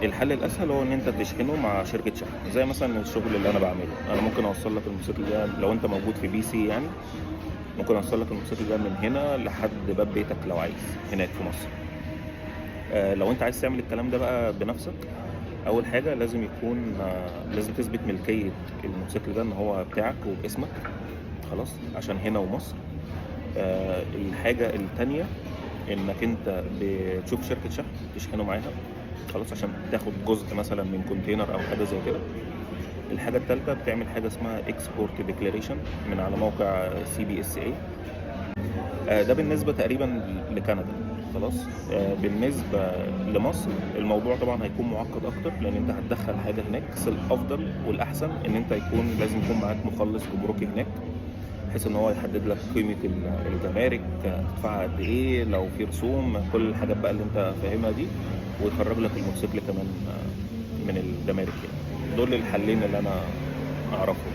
الحل الاسهل هو ان انت تشحنه مع شركه شحن، زي مثلا الشغل اللي انا بعمله. انا ممكن اوصل لك الموتوسيكل ده لو انت موجود في بي سي يعني، ممكن اوصل لك الموتوسيكل ده من هنا لحد باب بيتك لو عايز هناك في مصر. لو انت عايز تعمل الكلام ده بقى بنفسك، اول حاجه لازم يكون لازم تثبت ملكيه الموتوسيكل ده ان هو بتاعك وباسمك، خلاص، عشان هنا ومصر. الحاجه التانية انك انت بتشوف شركه شحن تشحنه معاها، خلاص، عشان تاخد جزء مثلا من كونتينر او حاجه زي كده. الحاجه الثالثه بتعمل حاجه اسمها اكسبورت ديكلاريشن من على موقع CBSA. ده بالنسبه تقريبا لكندا، خلاص. بالنسبه لمصر الموضوع طبعا هيكون معقد اكتر، لان انت هتدخل حاجه هناك، بس الافضل والاحسن ان انت لازم يكون معاك مخلص جمركي هناك، بحيث ان هو يحدد لك قيمه الجمارك، هتدفعها قد ايه، لو في رسوم، كل الحاجات بقى اللي انت فاهمها دي، ويخرج لك الموتوسيكل كمان من الجمارك يعني. دول الحلين اللي انا اعرفهم.